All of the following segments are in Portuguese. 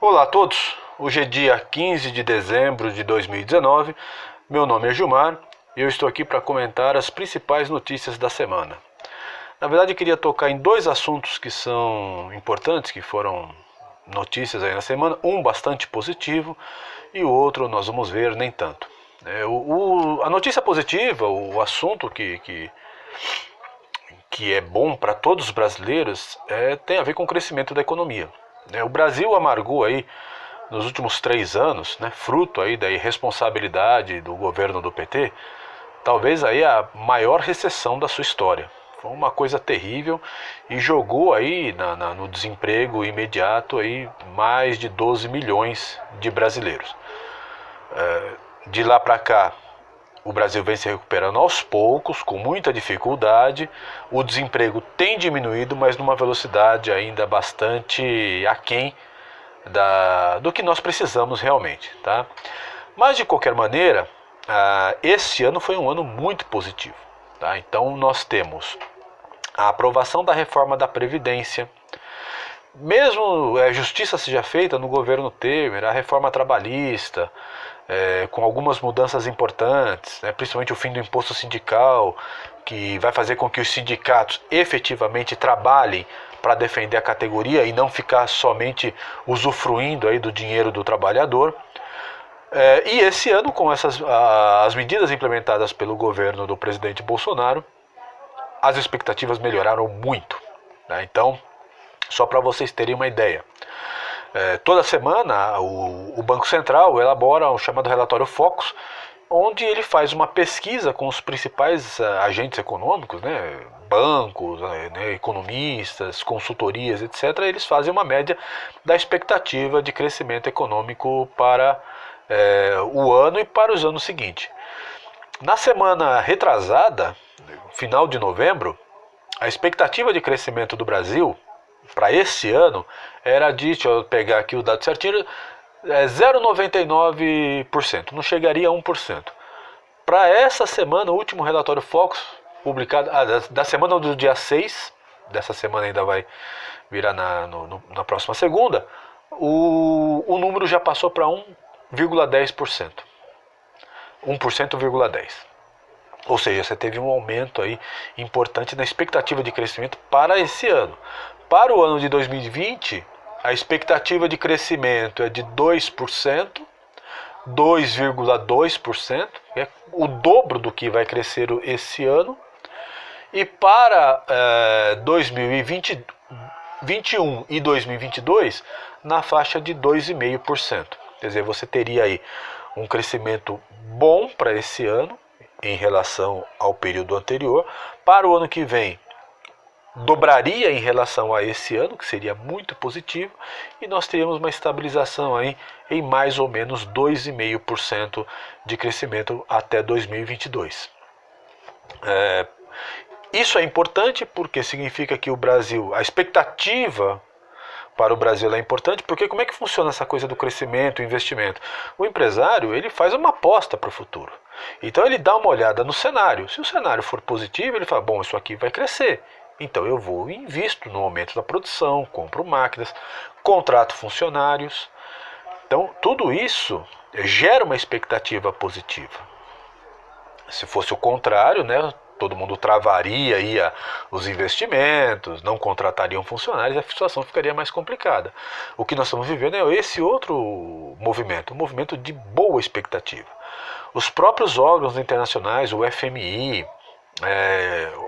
Olá a todos, hoje é dia 15 de dezembro de 2019, meu nome é Gilmar e eu estou aqui para comentar as principais notícias da semana. Na verdade eu queria tocar em dois assuntos que são importantes, que foram notícias aí na semana, um bastante positivo e o outro nós vamos ver nem tanto. A notícia positiva, o assunto que é bom para todos os brasileiros tem a ver com o crescimento da economia. O Brasil amargou aí nos últimos 3 anos, fruto aí da irresponsabilidade do governo do PT, talvez aí a maior recessão da sua história. Foi uma coisa terrível e jogou aí no desemprego imediato aí mais de 12 milhões de brasileiros. De lá para cá, o Brasil vem se recuperando aos poucos, com muita dificuldade. O desemprego tem diminuído, mas numa velocidade ainda bastante aquém do que nós precisamos realmente. Tá? Mas, de qualquer maneira, esse ano foi um ano muito positivo. Tá? Então, nós temos a aprovação da reforma da Previdência. Mesmo a justiça seja feita no governo Temer, a reforma trabalhista, com algumas mudanças importantes, principalmente o fim do imposto sindical, que vai fazer com que os sindicatos efetivamente trabalhem para defender a categoria e não ficar somente usufruindo aí do dinheiro do trabalhador. E esse ano, com as medidas implementadas pelo governo do presidente Bolsonaro, as expectativas melhoraram muito. Então, só para vocês terem uma ideia, toda semana o Banco Central elabora o chamado relatório Focus, onde ele faz uma pesquisa com os principais agentes econômicos, bancos, economistas, consultorias, etc. Eles fazem uma média da expectativa de crescimento econômico para o ano e para os anos seguintes. Na semana retrasada, final de novembro, a expectativa de crescimento do Brasil para esse ano era de, deixa eu pegar aqui o dado certinho, 0,99%, não chegaria a 1%. Para essa semana, o último relatório Focus, publicado da semana do dia 6, dessa semana ainda vai virar na próxima segunda, o número já passou para 1,10%. 1,10%. Ou seja, você teve um aumento aí importante na expectativa de crescimento para esse ano. Para o ano de 2020, a expectativa de crescimento é de 2%, 2,2%, é o dobro do que vai crescer esse ano. E para 2021 e 2022, na faixa de 2,5%. Quer dizer, você teria aí um crescimento bom para esse ano, em relação ao período anterior. Para o ano que vem, dobraria em relação a esse ano, que seria muito positivo, e nós teríamos uma estabilização aí em mais ou menos 2,5% de crescimento até 2022. Isso é importante porque significa que o Brasil, a expectativa para o Brasil é importante, porque como é que funciona essa coisa do crescimento, investimento? O empresário, ele faz uma aposta para o futuro. Então ele dá uma olhada no cenário. Se o cenário for positivo, ele fala, bom, isso aqui vai crescer. Então eu vou e invisto no aumento da produção, compro máquinas, contrato funcionários. Então tudo isso gera uma expectativa positiva. Se fosse o contrário, todo mundo travaria aí os investimentos, não contratariam funcionários, a situação ficaria mais complicada. O que nós estamos vivendo é esse outro movimento, um movimento de boa expectativa. Os próprios órgãos internacionais, o FMI,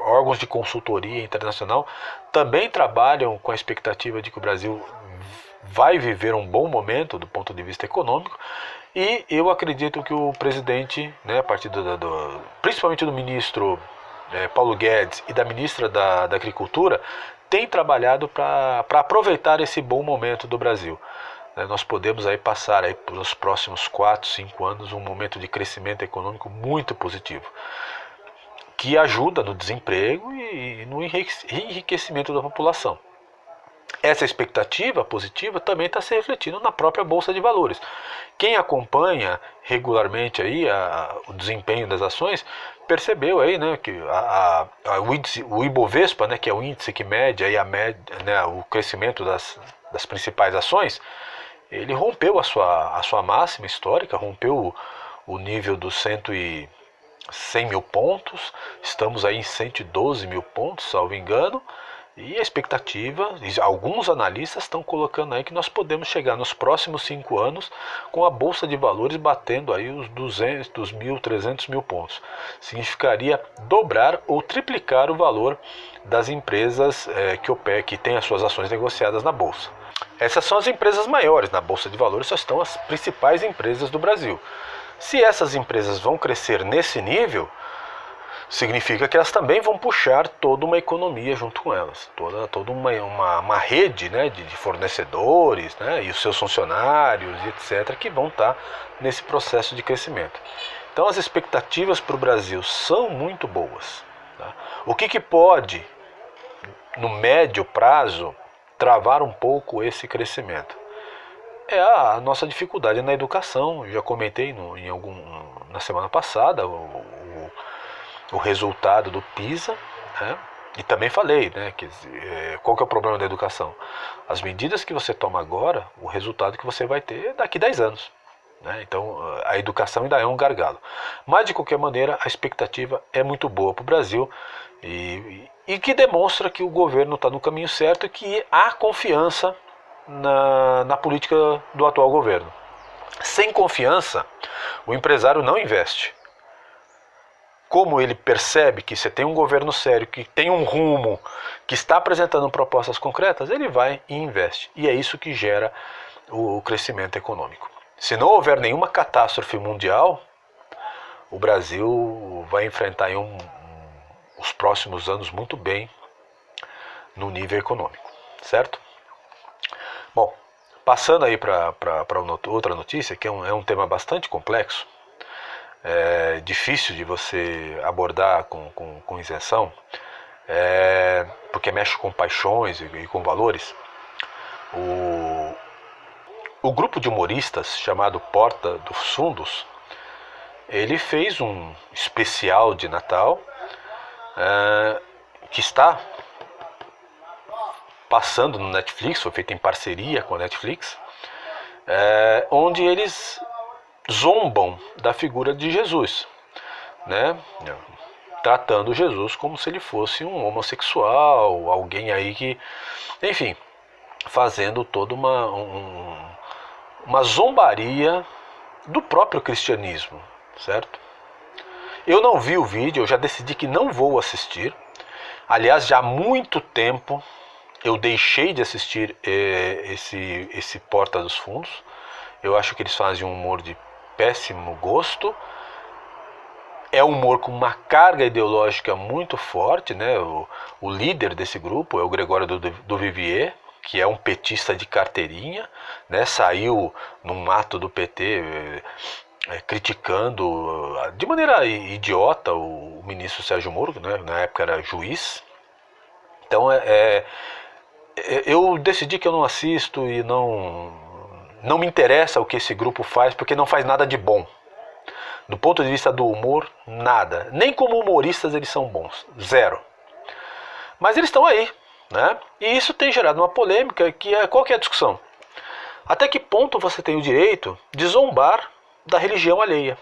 órgãos de consultoria internacional, também trabalham com a expectativa de que o Brasil vai viver um bom momento do ponto de vista econômico. E eu acredito que o presidente, a partir principalmente do ministro Paulo Guedes e da ministra da Agricultura, tem trabalhado para aproveitar esse bom momento do Brasil. Nós podemos aí passar aí pelos próximos 4, 5 anos um momento de crescimento econômico muito positivo, que ajuda no desemprego e no enriquecimento da população. Essa expectativa positiva também está se refletindo na própria Bolsa de Valores. Quem acompanha regularmente aí o desempenho das ações percebeu aí, que o Ibovespa, que é o índice que mede aí o crescimento das principais ações, ele rompeu a sua máxima histórica, rompeu o nível dos 100 mil pontos, estamos aí em 112 mil pontos, salvo engano, e a expectativa, alguns analistas estão colocando aí que nós podemos chegar nos próximos 5 anos com a Bolsa de Valores batendo aí os 200 mil, 300 mil pontos. Significaria dobrar ou triplicar o valor das empresas que têm as suas ações negociadas na Bolsa. Essas são as empresas maiores, na Bolsa de Valores só estão as principais empresas do Brasil. Se essas empresas vão crescer nesse nível, significa que elas também vão puxar toda uma economia junto com elas, toda uma rede, né, de fornecedores, né, e os seus funcionários, etc., que vão estar nesse processo de crescimento. Então as expectativas para o Brasil são muito boas. Tá? O que pode, no médio prazo, travar um pouco esse crescimento? É a nossa dificuldade na educação. Eu já comentei na semana passada o resultado do PISA, né? E também falei, né, qual que é o problema da educação? As medidas que você toma agora, o resultado que você vai ter é daqui 10 anos. Né? Então a educação ainda é um gargalo. Mas de qualquer maneira a expectativa é muito boa para o Brasil e que demonstra que o governo está no caminho certo e que há confiança na política do atual governo. Sem confiança, o empresário não investe. Como ele percebe que você tem um governo sério, que tem um rumo, que está apresentando propostas concretas, ele vai e investe. E é isso que gera o crescimento econômico. Se não houver nenhuma catástrofe mundial, o Brasil vai enfrentar os próximos anos muito bem no nível econômico, certo? Bom, passando aí para outra notícia, que é um tema bastante complexo, difícil de você abordar com isenção, porque mexe com paixões e com valores. O grupo de humoristas chamado Porta dos Fundos, ele fez um especial de Natal que está passando no Netflix, foi feito em parceria com a Netflix, onde eles zombam da figura de Jesus, né? Tratando Jesus como se ele fosse um homossexual, alguém aí que, enfim, fazendo toda uma zombaria do próprio cristianismo, certo? Eu não vi o vídeo, eu já decidi que não vou assistir. Aliás, já há muito tempo eu deixei de assistir esse Porta dos Fundos. Eu acho que eles fazem um humor de péssimo gosto. É um humor com uma carga ideológica muito forte, né? O líder desse grupo é o Gregório do Vivier, que é um petista de carteirinha, né? Saiu num ato do PT criticando de maneira idiota o ministro Sérgio Moro, né? Na época era juiz. Então eu decidi que eu não assisto e não me interessa o que esse grupo faz, porque não faz nada de bom. Do ponto de vista do humor, nada. Nem como humoristas eles são bons. Zero. Mas eles estão aí, né? E isso tem gerado uma polêmica qual que é a discussão? Até que ponto você tem o direito de zombar da religião alheia?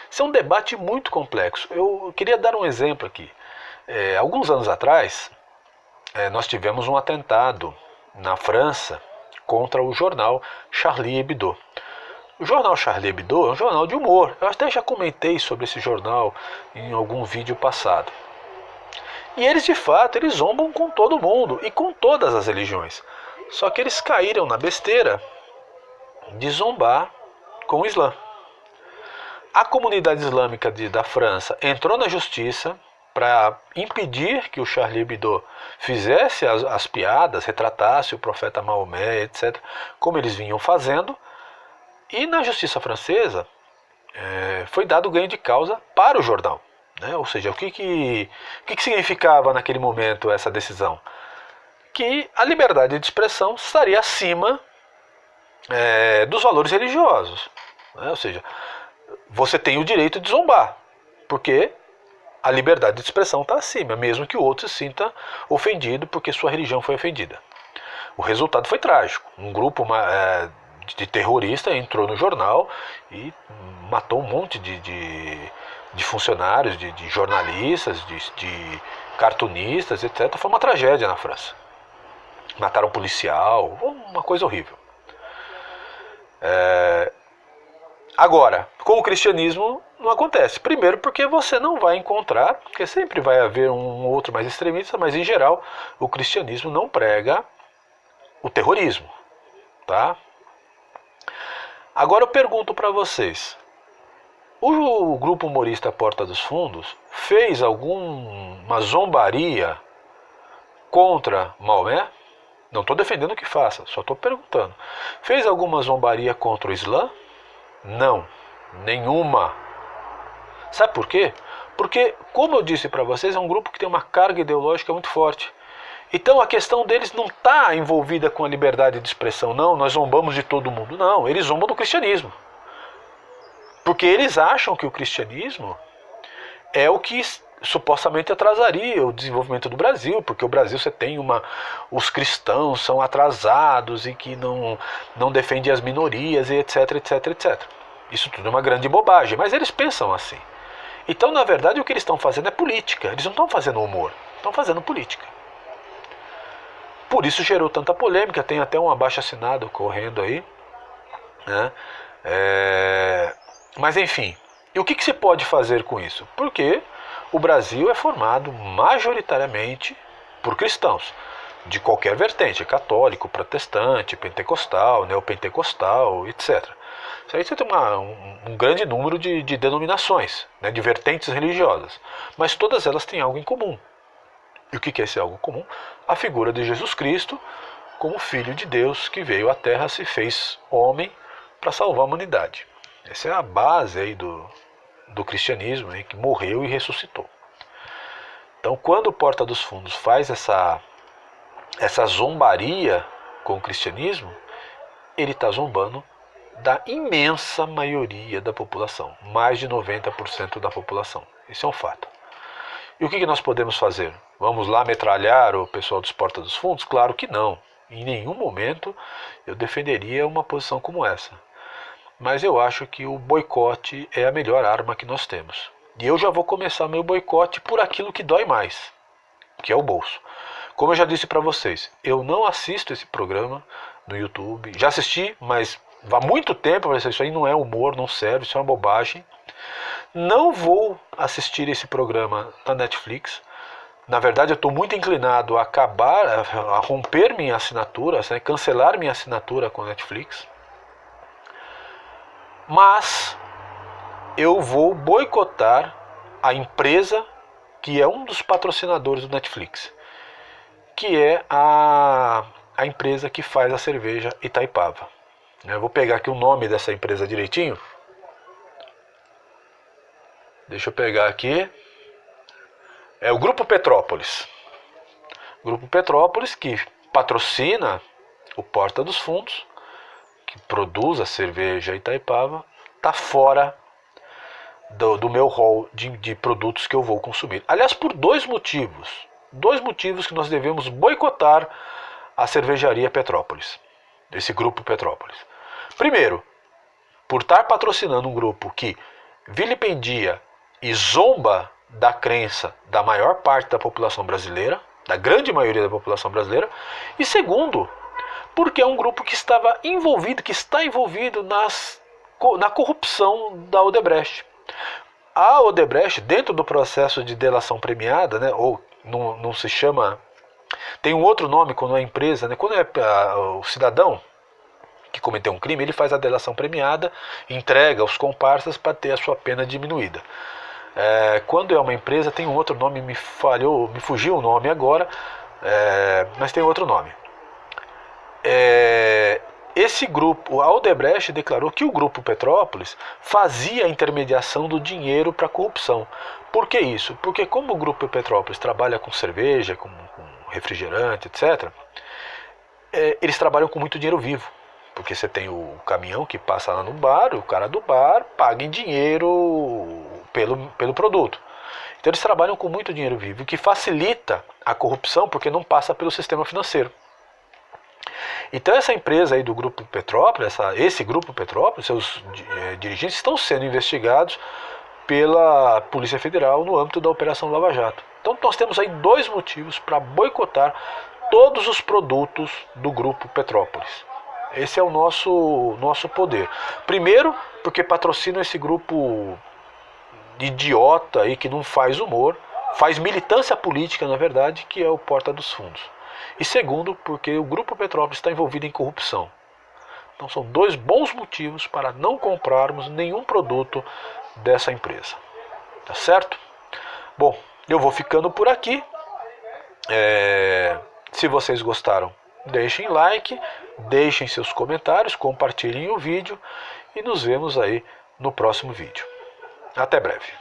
Isso é um debate muito complexo. Eu queria dar um exemplo aqui. Alguns anos atrás, nós tivemos um atentado na França contra o jornal Charlie Hebdo. O jornal Charlie Hebdo é um jornal de humor. Eu até já comentei sobre esse jornal em algum vídeo passado. E eles, de fato, eles zombam com todo mundo e com todas as religiões. Só que eles caíram na besteira de zombar com o Islã. A comunidade islâmica da França entrou na justiça para impedir que o Charlie Hebdo fizesse as piadas, retratasse o profeta Maomé, etc., como eles vinham fazendo. E na justiça francesa foi dado ganho de causa para o jornal. Né? Ou seja, o que significava naquele momento essa decisão? Que a liberdade de expressão estaria acima dos valores religiosos. Né? Ou seja, você tem o direito de zombar, porque a liberdade de expressão está acima, mesmo que o outro se sinta ofendido porque sua religião foi ofendida. O resultado foi trágico. Um grupo de terrorista entrou no jornal e matou um monte de funcionários, de jornalistas, de cartunistas, etc. Foi uma tragédia na França. Mataram um policial, uma coisa horrível. Agora, com o cristianismo não acontece. Primeiro porque você não vai encontrar, porque sempre vai haver um ou outro mais extremista, mas em geral o cristianismo não prega o terrorismo, tá? Agora eu pergunto para vocês, o grupo humorista Porta dos Fundos fez alguma zombaria contra Maomé? Não estou defendendo que faça, só estou perguntando. Fez alguma zombaria contra o Islã? Não, nenhuma. Sabe por quê? Porque, como eu disse para vocês, é um grupo que tem uma carga ideológica muito forte. Então a questão deles não está envolvida com a liberdade de expressão, não, nós zombamos de todo mundo. Não, eles zombam do cristianismo. Porque eles acham que o cristianismo é o que supostamente atrasaria o desenvolvimento do Brasil, porque o Brasil você tem os cristãos são atrasados e que não defendem as minorias e etc, etc, etc. Isso tudo é uma grande bobagem, mas eles pensam assim. Então, na verdade, o que eles estão fazendo é política. Eles não estão fazendo humor, estão fazendo política. Por isso gerou tanta polêmica, tem até um abaixo-assinado correndo aí, né? Mas enfim, e o que se pode fazer com isso? Porque o Brasil é formado majoritariamente por cristãos, de qualquer vertente, católico, protestante, pentecostal, neopentecostal, etc. Isso aí você tem um grande número de denominações, né, de vertentes religiosas, mas todas elas têm algo em comum. E o que é esse algo comum? A figura de Jesus Cristo como Filho de Deus que veio à Terra, se fez homem para salvar a humanidade. Essa é a base aí do cristianismo, né, que morreu e ressuscitou. Então, quando o Porta dos Fundos faz essa zombaria com o cristianismo, ele está zombando da imensa maioria da população, mais de 90% da população. Isso é um fato. E o que nós podemos fazer? Vamos lá metralhar o pessoal dos Porta dos Fundos? Claro que não. Em nenhum momento eu defenderia uma posição como essa. Mas eu acho que o boicote é a melhor arma que nós temos. E eu já vou começar meu boicote por aquilo que dói mais, que é o bolso. Como eu já disse para vocês, eu não assisto esse programa no YouTube. Já assisti, mas há muito tempo, isso aí não é humor, não serve, isso é uma bobagem. Não vou assistir esse programa na Netflix. Na verdade, eu estou muito inclinado a a romper minha assinatura, né, cancelar minha assinatura com a Netflix. Mas eu vou boicotar a empresa que é um dos patrocinadores do Netflix, que é a empresa que faz a cerveja Itaipava. Eu vou pegar aqui o nome dessa empresa direitinho. Deixa eu pegar aqui. É o Grupo Petrópolis. Grupo Petrópolis que patrocina o Porta dos Fundos, que produz a cerveja Itaipava, está fora do meu rol de produtos que eu vou consumir. Aliás, por dois motivos. Dois motivos que nós devemos boicotar a cervejaria Petrópolis, esse Grupo Petrópolis. Primeiro, por estar patrocinando um grupo que vilipendia e zomba da crença da maior parte da população brasileira, da grande maioria da população brasileira. E segundo, porque é um grupo que está envolvido na corrupção da Odebrecht. A Odebrecht, dentro do processo de delação premiada, né, ou não se chama, tem um outro nome quando é empresa, né, quando é o cidadão que cometeu um crime, ele faz a delação premiada, entrega aos comparsas para ter a sua pena diminuída. Quando é uma empresa tem um outro nome, me fugiu o nome agora, mas tem outro nome. Esse grupo, a Odebrecht declarou que o Grupo Petrópolis fazia a intermediação do dinheiro para a corrupção. Por que isso? Porque como o Grupo Petrópolis trabalha com cerveja, com refrigerante, etc., eles trabalham com muito dinheiro vivo. Porque você tem o caminhão que passa lá no bar, o cara do bar paga em dinheiro pelo produto. Então eles trabalham com muito dinheiro vivo, o que facilita a corrupção porque não passa pelo sistema financeiro. Então essa empresa aí do Grupo Petrópolis, esse Grupo Petrópolis, seus dirigentes estão sendo investigados pela Polícia Federal no âmbito da Operação Lava Jato. Então nós temos aí dois motivos para boicotar todos os produtos do Grupo Petrópolis. Esse é o nosso poder. Primeiro, porque patrocina esse grupo idiota aí que não faz humor, faz militância política, na verdade, que é o Porta dos Fundos. E segundo, porque o Grupo Petrópolis está envolvido em corrupção. Então são dois bons motivos para não comprarmos nenhum produto dessa empresa. Tá certo? Bom, eu vou ficando por aqui. Se vocês gostaram, deixem like, deixem seus comentários, compartilhem o vídeo e nos vemos aí no próximo vídeo. Até breve.